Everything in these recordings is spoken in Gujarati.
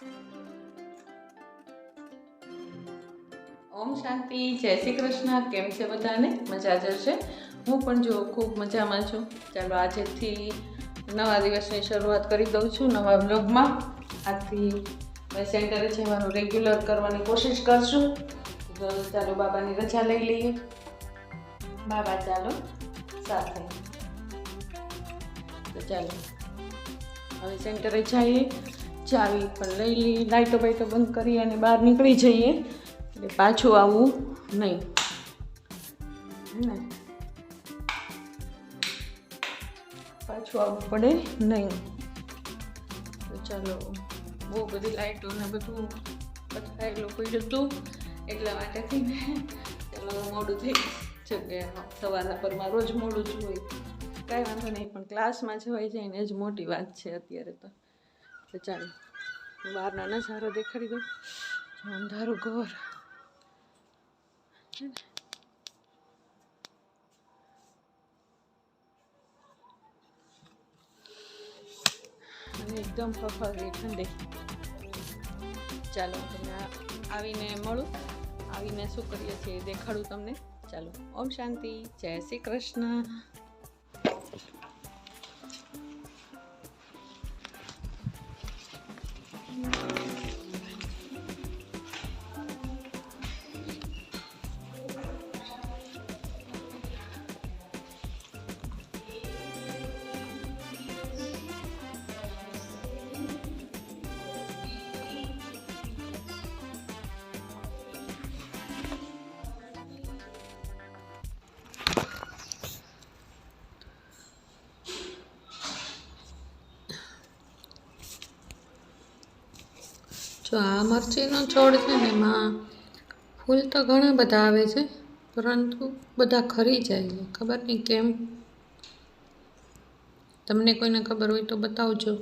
ઓમ શાંતિ, જય શ્રી કૃષ્ણ. કેમ છે બધાને? મજા જ હશે. હું પણ જો ખૂબ મજામાં છું. ચાલો આજથી નવા દિવસની શરૂઆત કરી દઉં છું નવા બ્લોગમાં. આજથી સેન્ટરે જવાનું રેગ્યુલર કરવાની કોશિશ કરશું. તો ચાલો બાબાની રજા લઈ લઈએ. બાબા ચાલો સાથે. તો ચાલો હવે સેન્ટરે જઈએ, ચાવી પણ લઈ લઈએ, લાઇટો બાઇટો બંધ કરી અને બહાર નીકળી જઈએ. એટલે પાછું આવવું નહીં, હે ને? પાછું આવવું પડે નહીં. તો ચાલો, બહુ બધી લાઇટો ને બધું પથરાયેલું પડ્યું હતું એટલા માટેથી ચાલો મોડું થઈ જગ્યા. સવારના પરમાં રોજ મોડું જ હોય, કાંઈ વાંધો નહીં, પણ ક્લાસમાં જવાય જાય ને જ મોટી વાત છે અત્યારે તો. તો ચાલો બહારનો નજારો દેખાડી દો. અંધારું ઘર અને એકદમ ફફારી ઠંડી. ચાલો તમને આવીને મળું, આવીને શું કરીએ છીએ દેખાડું તમને. ચાલો, ઓમ શાંતિ, જય શ્રી કૃષ્ણ. જો આ મરચીનો છોડ છે ને, એમાં ફૂલ તો ઘણા બધા આવે છે, પરંતુ બધા ખરી જાય છે. ખબર નહીં કેમ. તમને કોઈને ખબર હોય તો બતાવજો.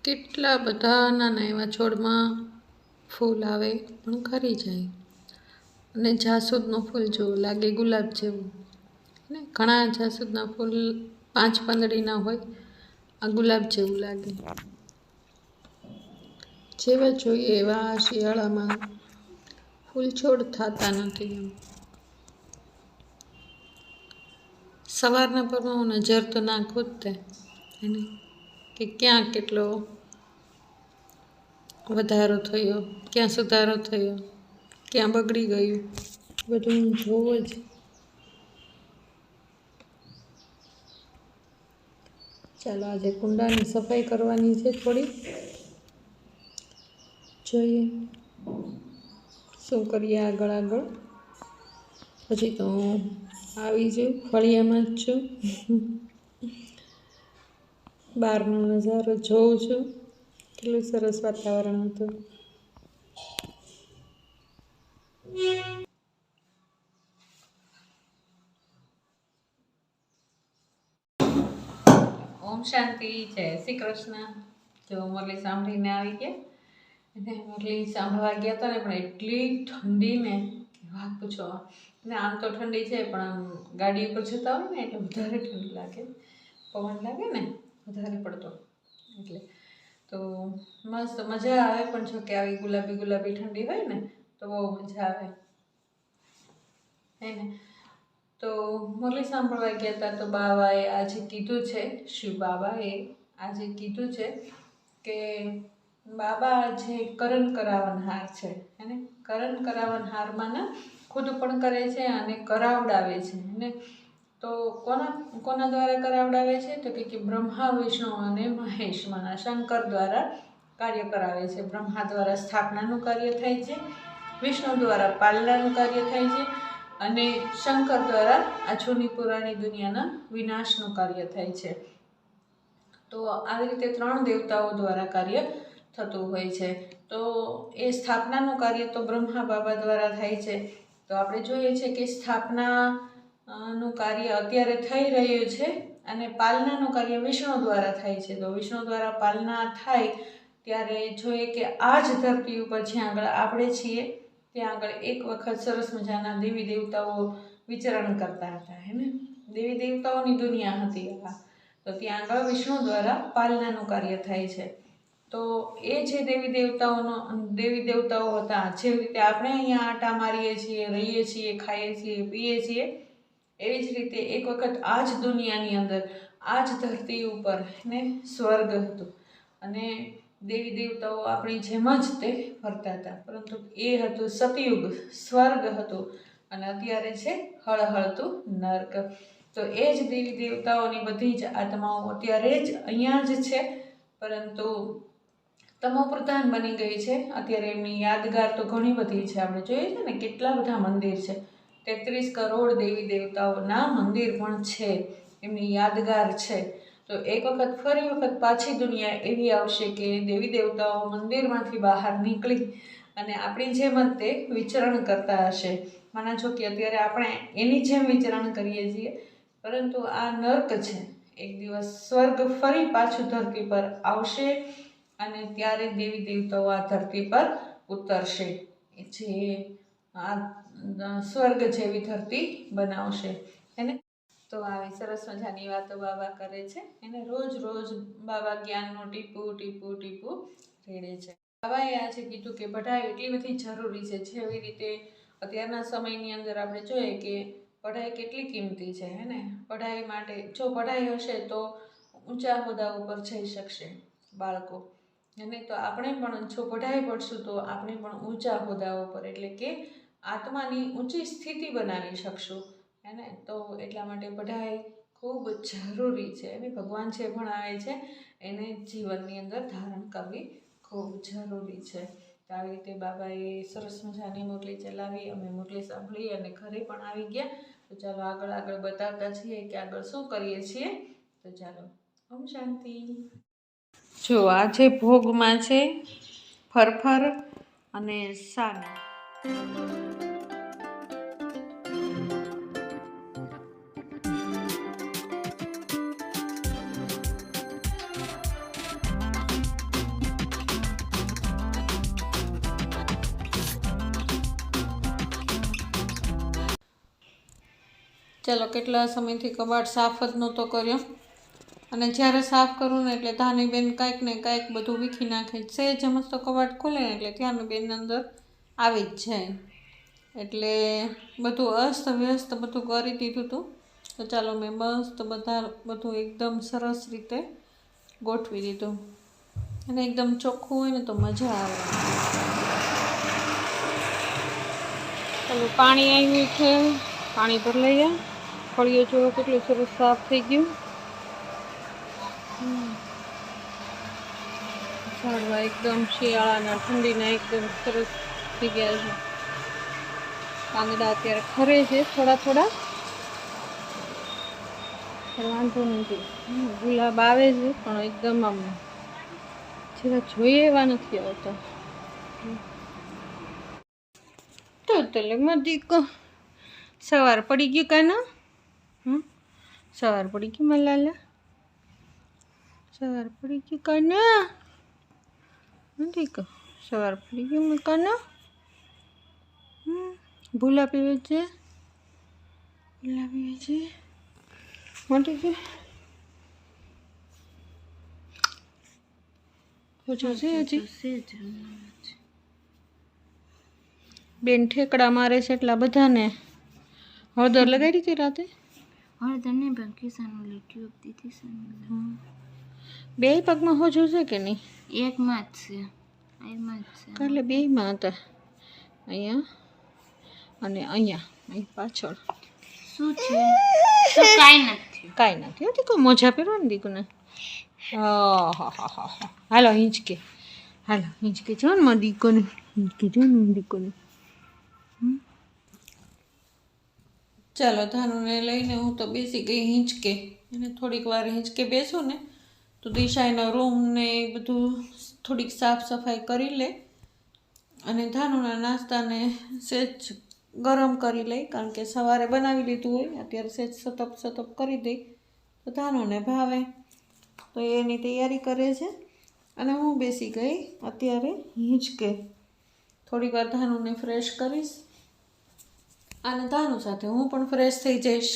કેટલા બધા નાના એવા છોડમાં ફૂલ આવે પણ ખરી જાય. અને જાસૂદનું ફૂલ જેવું લાગે, ગુલાબ જેવું. ને ઘણા જાસૂદના ફૂલ 5 પાંદડીના હોય, આ ગુલાબ જેવું લાગે. જેવા જોઈએ એવા શિયાળામાં ફૂલ છોડ થતા નથી. એમ સવારના પરમાં હું નજર તો નાખું જ તે એને, કે ક્યાં કેટલો વધારો થયો, ક્યાં સુધારો થયો, ક્યાં બગડી ગયું, બધું હું જોવું જ. ચાલો આજે કુંડાની સફાઈ કરવાની છે થોડી. જોઈએ શું કરીએ આગળ. હજી તો હું આવી છું, ફળિયામાં જ છું. બહારનો નજારો જોઉં છું. કેટલું સરસ વાતાવરણ હતું. ઓમ શાંતિ, જય શ્રી કૃષ્ણ. જો મુરલી સાંભળીને આવી ગયા. અને મુરલી સાંભળવા ગયા હતા ને, પણ એટલી ઠંડી ને વાત પૂછો. ને આમ તો ઠંડી છે, પણ આમ ગાડી ઉપર જતા હોય ને એટલે વધારે ઠંડી લાગે, પવન લાગે ને વધારે પડતો એટલે. તો મસ્ત મજા આવે. પણ જો કે આવી ગુલાબી ગુલાબી ઠંડી હોય ને તો બહુ મજા આવે, હે ને? તો મુરલી સાંભળવા ગયા હતા તો બાબાએ આજે કીધું છે, શિવ બાબાએ આજે કીધું છે કે બાબા જે કરણ કરાવનહાર છે, એને કરણ કરાવનહારમાં ને ખુદ પણ કરે છે અને કરાવડાવે છે. ને તો કોના દ્વારા કરાવડાવે છે? તો કે બ્રહ્મા, વિષ્ણુ અને મહેશમાંના શંકર દ્વારા કાર્ય કરાવે છે. બ્રહ્મા દ્વારા સ્થાપનાનું કાર્ય થાય છે, વિષ્ણુ દ્વારા પાલનાનું કાર્ય થાય છે, અને શંકર દ્વારા આ જૂની પુરાણી દુનિયાના વિનાશનું કાર્ય થાય છે. તો આવી રીતે 3 દેવતાઓ દ્વારા કાર્ય થતું હોય છે. તો એ સ્થાપનાનું કાર્ય તો બ્રહ્મા બાબા દ્વારા થાય છે. તો આપણે જોઈએ છે કે સ્થાપનાનું કાર્ય અત્યારે થઈ રહ્યું છે, અને પાલનાનું કાર્ય વિષ્ણુ દ્વારા થાય છે. તો વિષ્ણુ દ્વારા પાલના થાય ત્યારે જોઈએ કે આ જ ધરતી ઉપર જ્યાં આગળ આપણે છીએ ત્યાં આગળ એક વખત સરસ મજાના દેવી દેવતાઓ વિચરણ કરતા હતા, હે ને? દેવી દેવતાઓની દુનિયા હતી આ. તો ત્યાં આગળ વિષ્ણુ દ્વારા પાલનાનું કાર્ય થાય છે. તો એ જે દેવી દેવતાઓ હતા, જેવી રીતે આપણે અહીંયા આટા મારીએ છીએ, રહીએ છીએ, ખાઈએ છીએ, પીએ છીએ, એવી જ રીતે એક વખત આ જ દુનિયાની અંદર, આ જ ધરતી ઉપર ને સ્વર્ગ હતું અને દેવી દેવતાઓ આપણી જેમ જ તે ફરતા હતા, પરંતુ એ હતું સતયુગ, સ્વર્ગ હતું અને અત્યારે છે હળહળતું નર્ક. તો એ જ દેવી દેવતાઓની બધી જ આત્માઓ અત્યારે જ અહીંયા જ છે, પરંતુ તમો પ્રધાન બની ગઈ છે. અત્યારે એમની યાદગાર તો ઘણી બધી છે, આપણે જોઈએ છે ને કેટલા બધા મંદિર છે, 33 કરોડ દેવી દેવતાઓના મંદિર પણ છે, એમની યાદગાર છે. તો એક વખત ફરી વખત પાછી દુનિયા એવી આવશે કે દેવી દેવતાઓ મંદિરમાંથી બહાર નીકળી અને આપણી જેમ જ તે વિચરણ કરતા હશે. માના છો કે અત્યારે આપણે એની જેમ વિચરણ કરીએ છીએ, પરંતુ આ નર્ક છે. એક દિવસ સ્વર્ગ ફરી પાછું ધરતી પર આવશે અને ત્યારે દેવી દેવતાઓ આ ધરતી પર ઉતરશે, જે આ સ્વર્ગ જેવી ધરતી બનાવશે. એને તો આવી સરસ મજાની વાતો બાબા કરે છે, એને રોજ રોજ બાબા જ્ઞાનનું ટીપું ટીપું ટીપું રેડે છે. બાબાએ આજે કીધું કે પઢાઈ એટલી બધી જરૂરી છે, જેવી રીતે અત્યારના સમયની અંદર આપણે જોઈએ કે પઢાઈ કેટલી કિંમતી છે, હે ને. પઢાઈ માટે જો પઢાઈ હશે તો ઊંચા હોદ્દા ઉપર જઈ શકશે બાળકો, અને તો આપણે પણ જો પઢાઈ પડશું તો આપણે પણ ઊંચા હોદ્દાઓ પર, એટલે કે આત્માની ઊંચી સ્થિતિ બનાવી શકશું, હે ને. તો એટલા માટે પઢાઈ ખૂબ જરૂરી છે અને ભગવાન જે ભણાવે છે એને જીવનની અંદર ધારણ કરવી ખૂબ જરૂરી છે. તો આવી રીતે બાબાએ સરસ મજાની મુરલી ચલાવી, અમે મુરલી સાંભળી અને ઘરે પણ આવી ગયા. તો ચાલો આગળ બતાવતા છીએ કે આગળ શું કરીએ છીએ. તો ચાલો, ઓમ શાંતિ. જો આજે ભોગમાં છે ફરફર અને સાના. ચાલો, કેટલા સમયથી કબાટ સાફ જ નહોતો કર્યો, અને જ્યારે સાફ કરું ને એટલે ધાનીબેન કાંઈક ને કાંઈક બધું વીખી નાખે. સહેજ મસ્ત કબાટ ખોલે ને એટલે ત્યાંની અંદર આવી જ જાય, એટલે બધું અસ્ત વ્યસ્ત બધું કરી દીધું હતું. તો ચાલો, મેં મસ્ત બધું એકદમ સરસ રીતે ગોઠવી દીધું, અને એકદમ ચોખ્ખું હોય ને તો મજા આવે. ચાલો, પાણી આવ્યું છે, પાણી ભરી લઈએ. ફળિયો જો કેટલું સરસ સાફ થઈ ગયું. ઝાડવા એકદમ શિયાળાના ઠંડીના એકદમ સરસ થઈ ગયા છે. પાંદડા અત્યારે ખરે છે થોડા, વાંધો નથી. ગુલાબ આવે છે પણ એકદમ આમ જરા જોઈએ એવા નથી આવતા. તો તલે મદીકો સવાર પડી ગયું કાના. સવાર પડી ગયું મલાલા, સવાર પડી ગયું કાના. મદીકો સવાર પડી ગયું કાના. ભૂલા પીવે છે, મોટી છે. બેન ઠેકડા મારે છે એટલા બધાને. હળદર લગાડી હતી રાતે. હળદર નહીં પણ કિસાનું ટ્યુબ દીધી છે. બે પગમાં હોજો છે કે નહીં? એકમાં જ છે, એમાં જ છે. કાલે બેયમાં હતા, અહીંયા અને અહીંયા, અહીં પાછળ. શું છે? કાંઈ નથી હતી. કોઈ મોજા પહેરવા ને દીકુને. હા. હાલો હિંચકે, જો ને મારા દીકોને, ચાલો, ધાનુને લઈને હું તો બેસી ગઈ હિંચકે. અને થોડીક વાર હિંચકે બેસું ને તો દિશાનો રૂમ ને બધું થોડીક સાફ સફાઈ કરી લે, અને ધાનુના નાસ્તાને સહેજ ગરમ કરી લઈ, કારણ કે સવારે બનાવી લીધું હોય. અત્યારે સહેજ સતપ કરી દઈ તો ધાનુને ભાવે. તો એની તૈયારી કરે છે અને હું બેસી ગઈ અત્યારે હિંચકે. થોડીક વાર ધાનુને ફ્રેશ કરીશ અને ધાનુ સાથે હું પણ ફ્રેશ થઈ જઈશ.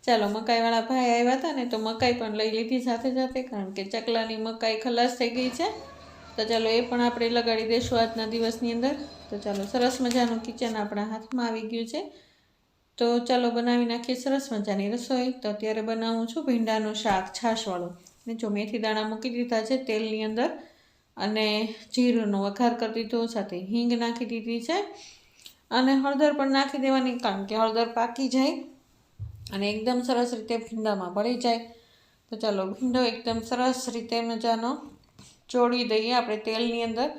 ચાલો, મકાઈવાળા ભાઈ આવ્યા હતા ને તો મકાઈ પણ લઈ લીધી સાથે, કારણ કે ચકલાની મકાઈ ખલાસ થઈ ગઈ છે તો ચાલો એ પણ આપણે લગાડી દઈશું આજના દિવસની અંદર. તો ચાલો સરસ મજાનું કિચન આપણા હાથમાં આવી ગયું છે. તો ચાલો બનાવી નાખીએ સરસ મજાની રસોઈ. તો અત્યારે બનાવું છું ભીંડાનું શાક છાશવાળું. ને જો મેથી દાણા મૂકી દીધા છે તેલની અંદર અને જીરુંનો વઘાર કરી દીધો, સાથે હિંગ નાખી દીધી છે અને હળદર પણ નાખી દેવાની, કારણ કે હળદર પાકી જાય અને એકદમ સરસ રીતે ભીંડામાં ભળી જાય. તો ચાલો ભીંડો એકદમ સરસ રીતે મજાનો ચોળી દઈએ આપણે તેલની અંદર.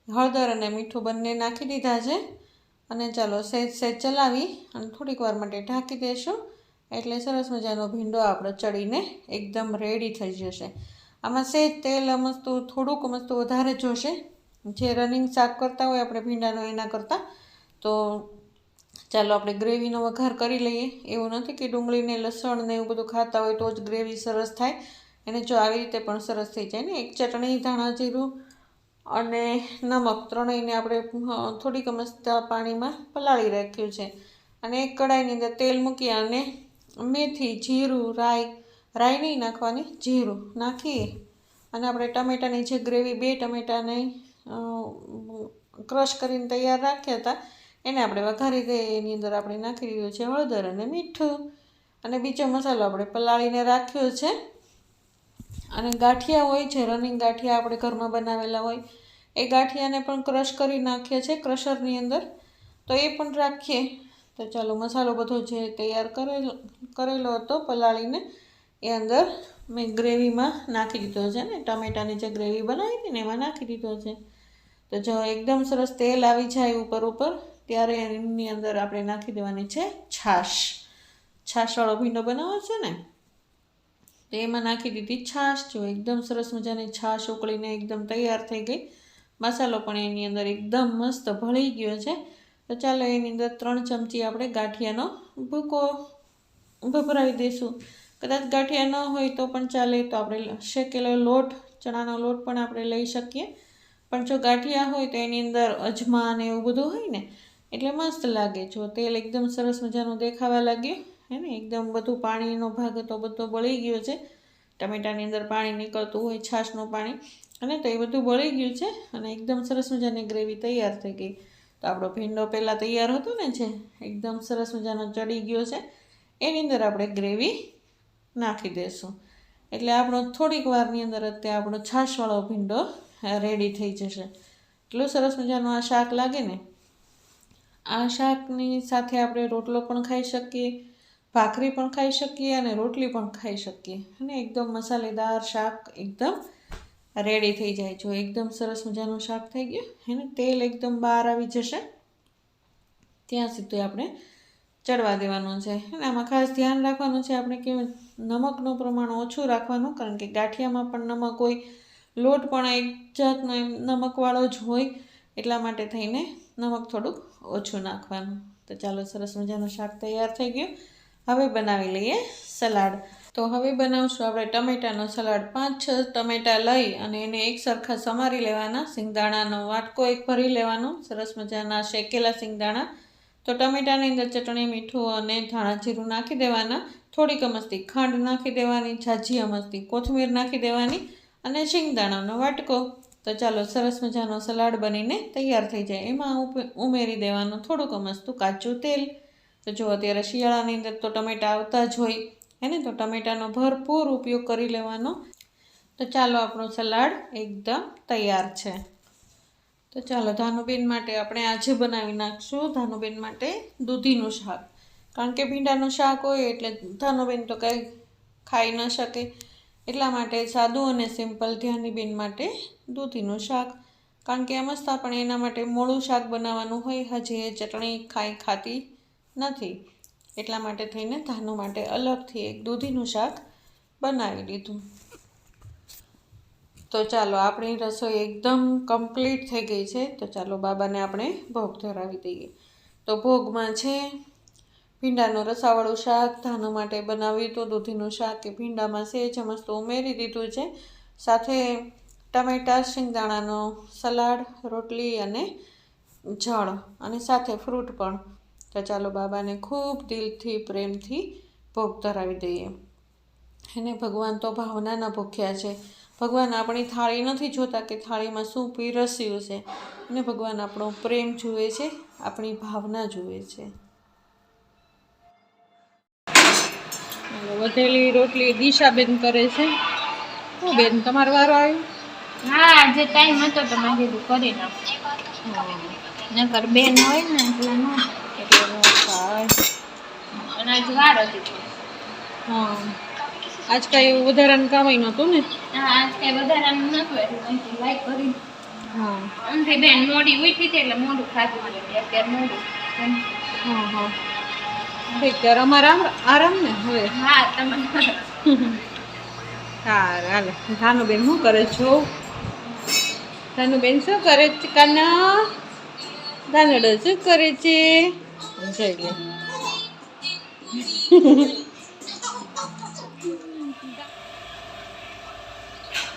હળદર અને મીઠું બંને નાખી દીધા છે અને ચાલો સહેજ ચલાવી અને થોડીક વાર માટે ઢાંકી દઈશું, એટલે સરસ મજાનો ભીંડો આપણો ચડીને એકદમ રેડી થઈ જશે. આમાં સહેજ તેલ મસ્તું થોડુંક મસ્તું વધારે જોશે, જે રનિંગ શાક કરતા હોય આપણે ભીંડાનો એના કરતાં. તો ચાલો આપણે ગ્રેવીનો વઘાર કરી લઈએ. એવું નથી કે ડુંગળીને લસણ ને એવું બધું ખાતા હોય તો જ ગ્રેવી સરસ થાય, એને જો આવી રીતે પણ સરસ થઈ જાય ને. એક ચટણી, ધાણા જીરું અને નમક ત્રણેયને આપણે થોડીક મસ્ત પાણીમાં પલાળી રાખ્યું છે. અને એક કડાઈની અંદર તેલ મૂકી અને મેથી, જીરું, રાઈ નહીં નાખવાની, જીરું નાખી અને આપણે ટમેટાની જે ગ્રેવી, 2 ટમેટાને ક્રશ કરીને તૈયાર રાખ્યા હતા એને આપણે વઘારી દઈએ. એની અંદર આપણે નાખી દીધું છે હળદર અને મીઠું અને બીજો મસાલો આપણે પલાળીને રાખ્યો છે. અને ગાંઠિયા હોય છે, રનિંગ ગાંઠિયા આપણે ઘરમાં બનાવેલા હોય, એ ગાંઠિયાને પણ ક્રશ કરી નાખીએ છીએ ક્રશરની અંદર, તો એ પણ રાખીએ. તો ચાલો મસાલો બધો જે તૈયાર કરેલો હતો પલાળીને એ અંદર મેં ગ્રેવીમાં નાખી દીધો છે ને, ટમેટાની જે ગ્રેવી બનાવી હતી ને એમાં નાખી દીધો છે. તો જો એકદમ સરસ તેલ આવી જાય ઉપર ત્યારે એની અંદર આપણે નાખી દેવાની છે છાશ. છાશવાળો ભીંડો બનાવો છે ને, તો એમાં નાખી દીધી છાશ. જો એકદમ સરસ મજાની છાશ ઉકળીને એકદમ તૈયાર થઈ ગઈ. મસાલો પણ એની અંદર એકદમ મસ્ત ભળી ગયો છે. તો ચાલો એની અંદર 3 ચમચી આપણે ગાંઠિયાનો ભૂકો ભભરાવી દઈશું. કદાચ ગાંઠિયા ન હોય તો પણ ચાલે, તો આપણે શેકેલો લોટ, ચણાનો લોટ પણ આપણે લઈ શકીએ. પણ જો ગાંઠિયા હોય તો એની અંદર અજમા ને એવું બધું હોય ને, એટલે મસ્ત લાગે. જો તેલ એકદમ સરસ મજાનું દેખાવા લાગ્યું હે ને, એકદમ બધું પાણીનો ભાગ તો બધો બળી ગયો છે. ટમેટાની અંદર પાણી નીકળતું હોય, છાશનું પાણી, અને તો એ બધું બળી ગયું છે અને એકદમ સરસ મજાની ગ્રેવી તૈયાર થઈ ગઈ. તો આપણો ભીંડો પહેલાં તૈયાર હતો ને, જે એકદમ સરસ મજાનો ચડી ગયો છે, એની અંદર આપણે ગ્રેવી નાખી દઈશું. એટલે આપણો થોડીક વારની અંદર અત્યારે આપણો છાશવાળો ભીંડો રેડી થઈ જશે. એટલું સરસ મજાનું આ શાક લાગે ને. આ શાકની સાથે આપણે રોટલો પણ ખાઈ શકીએ, ભાખરી પણ ખાઈ શકીએ અને રોટલી પણ ખાઈ શકીએ. અને એકદમ મસાલેદાર શાક એકદમ રેડી થઈ જાય. જો એકદમ સરસ મજાનું શાક થઈ ગયું એને, તેલ એકદમ બહાર આવી જશે ત્યાં સુધી આપણે ચડવા દેવાનું છે. અને આમાં ખાસ ધ્યાન રાખવાનું છે આપણે કે નમકનું પ્રમાણ ઓછું રાખવાનું, કારણ કે ગાંઠિયામાં પણ નમક હોય, લોટ પણ એક જાતનો એમ નમકવાળો જ હોય, એટલા માટે થઈને નમક થોડુંક ઓછું નાખવાનું. તો ચાલો સરસ મજાનું શાક તૈયાર થઈ ગયું. હવે બનાવી લઈએ સલાડ. તો હવે બનાવશું આપણે ટમેટાનો સલાડ. 5-6 ટમેટા લઈ અને એને એક સરખા સમારી લેવાના. સિંગદાણાનો વાટકો એક ભરી લેવાનો, સરસ મજાના શેકેલા સિંગદાણા. તો ટમેટાની અંદર ચટણી, મીઠું અને ધાણા જીરું નાખી દેવાના. થોડીક અમસ્તી ખાંડ નાખી દેવાની, ઝાઝી અમસ્તી કોથમીર નાખી દેવાની અને સિંગદાણાનો વાટકો. તો ચાલો સરસ મજાનો સલાડ બનીને તૈયાર થઈ જાય. એમાં ઉમેરી દેવાનું થોડુંક અમસ્તું કાચું તેલ. તો જો અત્યારે શિયાળાની અંદર તો ટમેટા આવતા જ હોય એને, તો ટમેટાનો ભરપૂર ઉપયોગ કરી લેવાનો. તો ચાલો આપણું સલાડ એકદમ તૈયાર છે. તો ચાલો ધાનુબેન માટે આપણે આજે બનાવી નાખશું, ધાનુબેન માટે દૂધીનું શાક. કારણ કે ભીંડાનું શાક હોય એટલે ધાનુબેન તો કંઈ ખાઈ ન શકે, એટલા માટે સાદું અને સિમ્પલ ધ્યાનીબેન માટે દૂધીનું શાક. કારણ કે મસ્ત આપણે એના માટે મોળું શાક બનાવવાનું હોય, હજી એ ચટણી ખાતી નથી, એટલા માટે થઈને ધાનુ માટે અલગથી એક દૂધીનું શાક બનાવી દીધું. તો ચાલો આપણી રસોઈ એકદમ કમ્પ્લીટ થઈ ગઈ છે. તો ચાલો બાબાને આપણે ભોગ ધરાવી દઈએ. તો ભોગમાં છે ભીંડાનું રસાવાળું શાક, ધાનુ માટે બનાવ્યું તો દૂધીનું શાક કે ભીંડામાં સહેજ મસ્ત ઉમેરી દીધું છે, સાથે ટમેટા શિંગદાણાનો સલાડ, રોટલી અને જળ અને સાથે ફ્રૂટ પણ. તો ચાલો બાબાને ખૂબ દિલથી પ્રેમથી ભોગ ધરાવી દઈએ. એને ભગવાન તો ભાવનાના ભૂખ્યા છે. ભગવાન આપણી થાળી નથી જોતા કે થાળીમાં શું પીરસ્યું છે, અને ભગવાન આપણો પ્રેમ જુએ છે, આપણી ભાવના જુએ છે. વધેલી રોટલી દિશાબેન કરે છે. શું બેન, તમારો વારો આવ્યો? હા, જે ટાઈમ હતો તો મેં કીધું કરી નાખું. નકર બેન હોય ને એટલે ન ખાય. અને આજ વાર હતી. હા, આજ કાંઈ એવું વધારાનું કામ નહોતું ને? હા, આજ કઈ વધારાનું નતું એટલે લાઈક કરી. હા, આમથી બેન મોડી ઉઠી હતી એટલે મોડું ખાધું એટલે અત્યારે મોડું. હા હા, ત્યારે અમારા આરામ ને હવે. હા, તમારે હા, હાલે. ધાનુબેન શું કરે છો? ધાનુબેન શું કરે છે? કાના ધાનુડો શું કરે છે? જોઈ લે.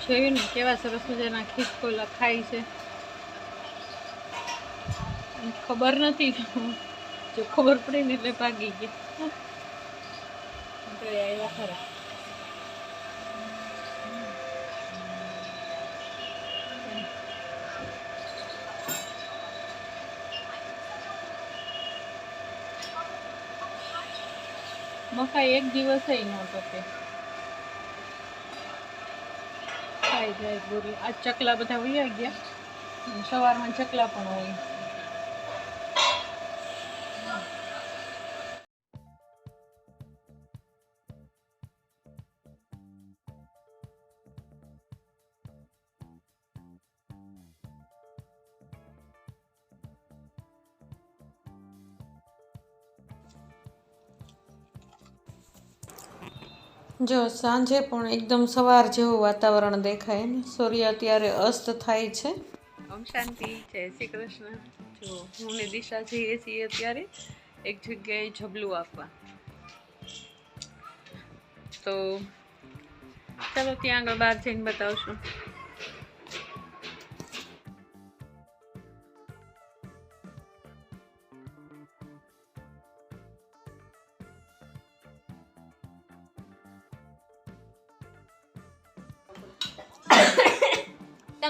જોયું ને કેવા સરસ મજાના ખીચકોલા ખાય છે. ખબર નથી, જો ખબર પડી ને એટલે ભાગી ગયા. આવ્યા ખરા. મકાઈ એક દિવસ નહોતો કે ખાઈ જાય બોરી. આ ચકલા બધા વયા ગયા. સવારમાં ચકલા પણ હોય. જો સાંજે પણ એકદમ સવાર જેવું વાતાવરણ દેખાય ને. સૂર્ય અત્યારે અસ્ત થાય છે. ઓમ શાંતિ. જય શ્રી કૃષ્ણ. જો હું ને દિશા જઈએ છીએ અત્યારે એક જગ્યાએ ઝબલું આપવા. તો ચાલો ત્યાં આગળ બહાર જઈને બતાવશું.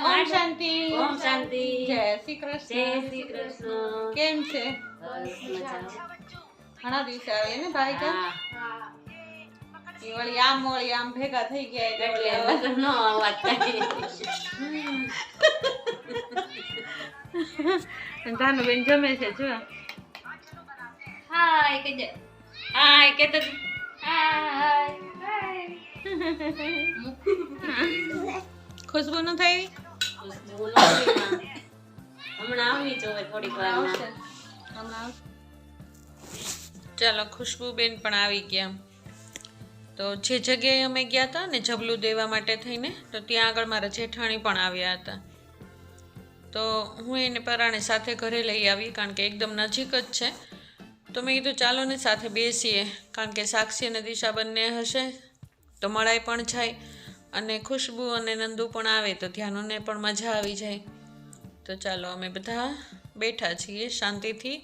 ઓમ શાંતિ. ઓમ શાંતિ. જય શ્રી કૃષ્ણ. જય શ્રી કૃષ્ણ. કેમ છે? બસ મજા. ઘણા દિવસે આવે ને ભાઈ કે? હા. એ વળી આમ ભેગા થઈ ગયા એટલે નો અવાજ થાય. ધાનુબેન જમે છે જો. હાય કે દે. હાય કે તો હાય. ખુશ્બુ ન થઈ? હમણાં આવી જોવે થોડીક વાર. હમણાં ચાલો, ખુશ્બુબેન પણ આવી ગયા. તો જે જગ્યાએ અમે ગયા હતા ને ઝબલું દેવા માટે થઈને, તો ત્યાં આગળ મારા જેઠાણી પણ આવ્યા હતા. તો હું એને પરાણે સાથે ઘરે લઈ આવી, કારણ કે એકદમ નજીક જ છે. તો મેં કીધું ચાલો ને સાથે બેસીએ, કારણ કે સાક્ષી અને દિશા બંને હશે તો મળાઈ પણ જાય, અને ખુશ્બુ અને નંદુ પણ આવે તો ધ્યાનુને પણ મજા આવી જાય. તો ચાલો અમે બધા બેઠા છીએ શાંતિથી,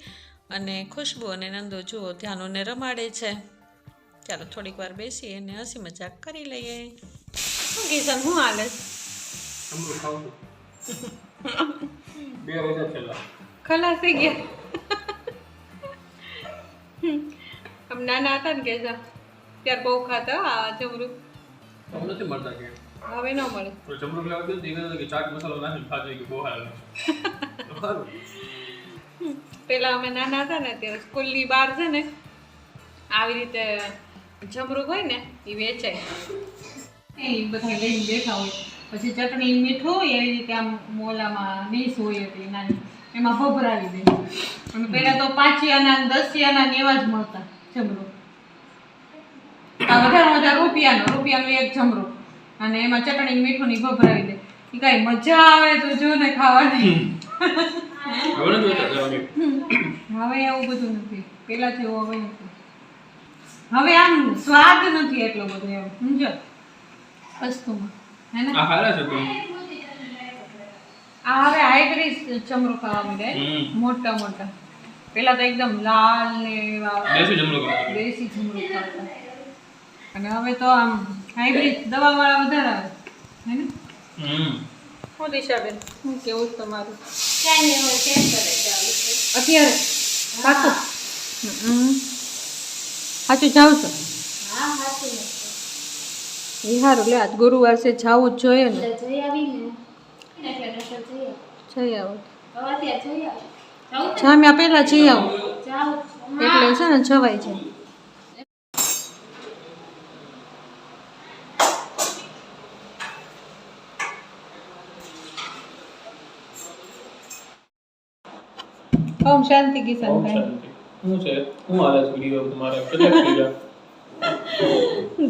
અને ખુશ્બુ અને નંદુ જુઓ ધ્યાનુને રમાડે છે. ચાલો થોડીક વાર બેસીએ અને હસી મજાક કરી લઈએ. શું કિશન, શું હાલે? ખલાસ થઈ ગયા. આમ નાના હતા ને કે ત્યાર બહુ ખાતા આ જમરૂખ. નથી મળતા કે હવે ન મળે. તો જમરૂખ લેવા ગયો દીને કે ચાટ મસાલો નાખીને ખાજો કે બહુ હાલ. પેલા અમે નાના હતા ને ત્યારે સ્કૂલની બહાર છે ને આવી રીતે જમરૂખ હોય ને એ વેચાય. એ બધા લઈને બેઠા હોય, પછી ચટણી મીઠું હોય એવી રીતે આમ મોલામાં ડીશ હોય હતી નાની, એમાં ભભરાવી દે. અને પેલા તો 5 આના 10 આના એવા જ મળતા જમરૂખ. વધારે રૂપિયાનું એક જમરૂખ, અને એમાં ચટણી મીઠું ની ભભરાવી દે. એ કઈ મજા આવે તો જો ને ખાવાની. હવે એવું બધું નથી, પેલા જેવું હવે નથી. હવે આમ સ્વાદ નથી એટલો બધો એમ સમજો વસ્તુમાં, હે ને? આ હારા છે કોઈ આ હવે હાઇબ્રિડ જમરૂખ ખાવા માંડ્યા, મોટા મોટા. પેલા તો એકદમ લાલ ને એવા દેશી જમરૂખ ખાતા, અને હવે તો આમ હાઇબ્રિડ દવા વાળા વધારે આવે. હે ને શું દિશાબેન શું કેવું છે તમારું કાંઈ નહીં હવે ચેક કરે ચાલુ છે. અત્યારે પાછું સાચું જાઉં છો હા સાચું છે. એ સારું લે આજ ગુરુવાર છે જાવું જ જોઈએ ને એટલે જઈ આવીને એટલે નકર જઈ આવ. જઈ આવો હવે અત્યારે જઈ આવ. જાઉં ને? જામ્યા પહેલા જઈ આવો જાઉં. એટલે છે ને જવાય છે ઓમ શાંતિ કિશનભાઈ શું છે શું હાલે છે વિડીયો તમારે કેટલા થઈ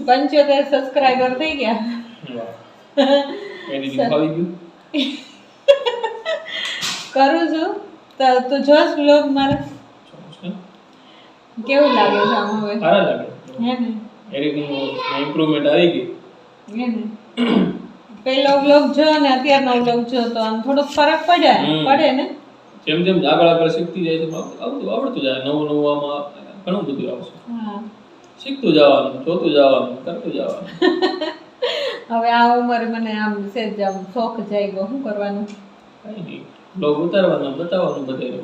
75 સબસ્ક્રાઇબર થઈ ગયા ગયા એડિટિંગ ફાવી ગયું કરું છું તો તું જોશ વ્લોગ મારે કેવું લાગે છે આમ હવે સારા લાગે હે ને એડિટિંગ ઇમ્પ્રુવમેન્ટ આવી ગઈ હે ને પહેલો વ્લોગ જો ને અત્યારનો વ્લોગ જો તો આમ થોડોક ફરક પડે ને જેમ જેમ આગળ શીખતી જાય છે આવડતું જાય નવું નવું આમાં ઘણું બધું આવશે હા શીખતું જવાનું જોતું જવાનું કરતું જવાનું હવે આ ઉંમરે મને આમ સેજ આમ શોખ જાગ્યો શું કરવાનું કઈ નહીં બ્લોગ ઉતારવાનું બતાવવાનું બધાને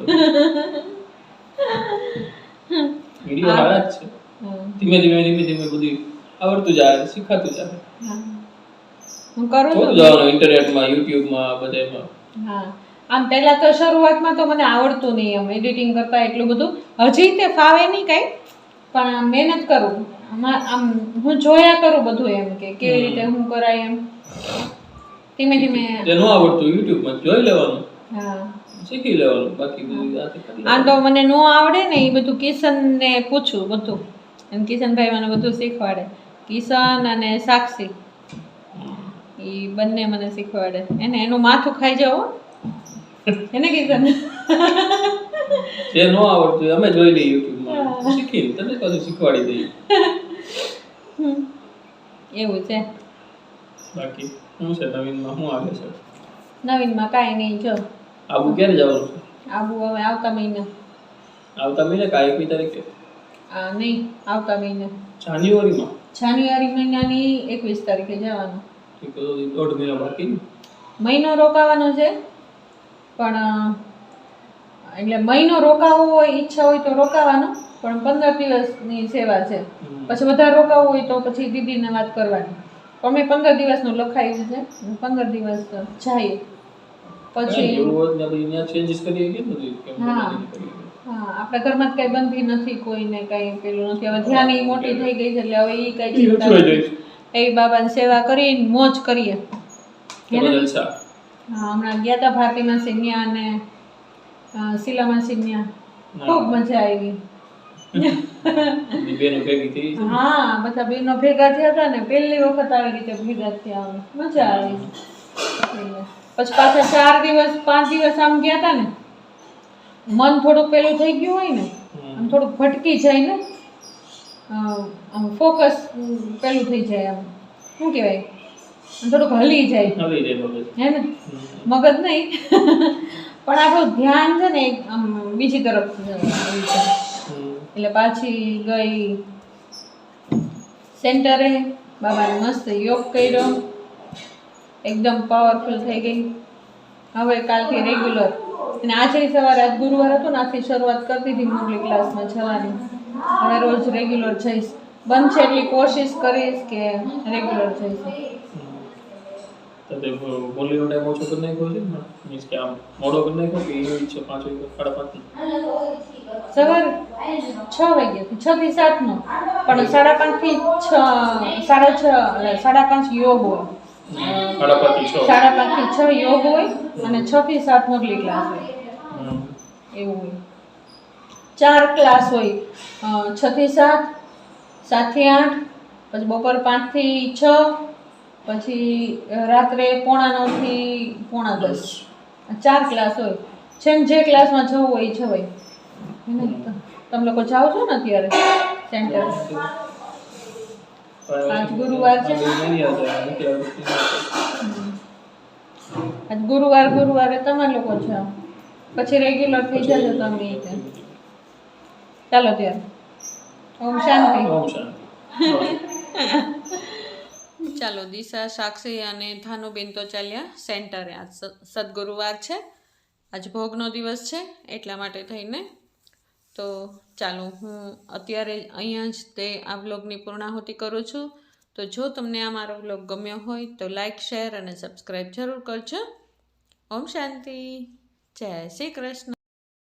વિડીયો સારા જ છે હા. ધીમે ધીમે બધું આવડતું જાય શીખાતું જાય હા. હું કરું જોતું છું જવાનું ઇન્ટરનેટમાં યુટ્યુબમાં બધામાં હા આમ પહેલા તો શરૂઆતમાં તો મને આવડતું નહીં એમ એડિટિંગ કરતા એટલું બધું હજી તે ફાવે નહીં કાંઈ પણ આમ મહેનત કરું આમ હું જોયા કરું બધું એમ કે કેવી રીતે હું કરાય એમ ધીમે ધીમે જે ન આવડતું યુટ્યુબમાં જોઈ લેવાનું હા શીખી લેવાનું બાકી બધું જાતે કરી આમ તો મને ન આવડે ને એ બધું કિશનને પૂછું બધું અને કિશનભાઈ મને બધું શીખવાડે કિશન અને સાક્ષી એ બંને મને શીખવાડે એને એનું માથું ખાઈ જાવ એને કિશન જે ન આવડતું એ અમે જોઈ લઈએ યુટ્યુબમાં શીખીને તમે પાછું શીખવાડી દઈએ એવું છે બાકી શું છે નવીનમાં શું આવે છે નવીનમાં કાંઈ નહીં જો આબુ ક્યારે જવાનું છે આબુ હવે આવતા મહિને આવતા મહિને કાંઈ એકવી તારીખે નહીં આવતા મહિને જાન્યુઆરીમાં જાન્યુઆરી મહિનાની 21 તારીખે જવાનું ઠીક તો દોઢ મહિના બાકી ને મહિનો રોકાવાનો છે પણ એટલે મહિનો રોકાવું હોય ઈચ્છા હોય તો રોકાવાનું પણ 15 દિવસની સેવા છે પછી વધારે રોકાવું હોય તો પછી દીદીને વાત કરવાની અમે 15 દિવસનું લખાયું છે 15 દિવસ જાય પછી એવું હોય ને આપણે અહીંયા ચેન્જીસ કરીએ કે બધું કેમ હા હા આપણા ઘરમાં જ કઈ બંધી નથી કોઈને કઈ પેલું નથી હવે ધ્યાન ઈ મોટી થઈ ગઈ છે એટલે હવે ઈ કઈ ચિંતા નથી એ બાબાની સેવા કરીને મોજ કરીએ જલસા હા હમણાં ગયા હતા ભારતીમાં સિન્યા અને શીલામાં સિન્યા ખૂબ મજા આવી બેનો ભેગી થઈ છે હા બધા બહેનો ભેગા થયા હતા ને પહેલી વખત આવી રીતે ભેગા થયા અમે મજા આવી પછી પાછા 4 દિવસ 5 દિવસ આમ ગયા હતા ને મન થોડુંક પેલું થઈ ગયું હોય ને આમ થોડુંક ભટકી જાય ને આમ ફોકસ પેલું થઈ જાય આમ શું કહેવાય આમ થોડુંક હલી જાય આવી જાય મગજ હે ને મગજ નહીં પણ આપણું ધ્યાન છે ને આમ બીજી તરફ આવી જાય એટલે પાછી ગઈ સેન્ટરે બાબાને મસ્ત યોગ કર્યો એકદમ પાવરફુલ થઈ ગઈ હવે કાલથી રેગ્યુલર અને આજે સવારે આજ ગુરુવાર હતો ને આથી શરૂઆત કરતી હતી મુરલી ક્લાસમાં જવાની હવે રોજ રેગ્યુલર જઈશ બનશે એટલી કોશિશ કરીશ કે રેગ્યુલર જઈશ તે બોલીનો ટાઈમ ઓછો કરી નાખ્યો છે ને મીન્સ કે આમ મોડો કરી નાખ્યો કે એવી છે 5 વાગે 5:30 સવારે 6 વાગ્યાથી 6 થી 7 નો પણ 5:30 થી 6:30 યોગ હોય 5:30 થી 6 5:30 થી 6 યોગ હોય અને 6 થી 7 મુરલી ક્લાસ હોય એવું હોય 4 ક્લાસ હોય 6 થી 7 7 થી 8 પછી બપોર 5 થી 6 પછી રાત્રે 9:45 થી 9:10 4 ક્લાસ હોય જેમ જે ક્લાસમાં જવું હોય એ જવાય તમે લોકો જાઓ છો ને અત્યારે સેન્ટર આજ ગુરુવાર છે આજ ગુરુવારે તમે લોકો જાઓ પછી રેગ્યુલર થઈ જજો તમે એ રીતે ચાલો ત્યારે ઓમ શાંતિ ઓમ શાંતિ ચાલો દિશા, સાક્ષી અને ધાનુબેન તો ચાલ્યા સેન્ટરે. આજ સદગુરુવાર છે, આજ ભોગનો દિવસ છે, એટલા માટે થઈને. તો ચાલો હું અત્યારે અહીંયા જ તે આ વ્લોગની પૂર્ણાહુતિ કરું છું. તો જો તમને આ મારો વ્લોગ ગમ્યો હોય તો લાઈક, શેર અને સબસ્ક્રાઈબ જરૂર કરજો. ઓમ શાંતિ. જય શ્રી કૃષ્ણ.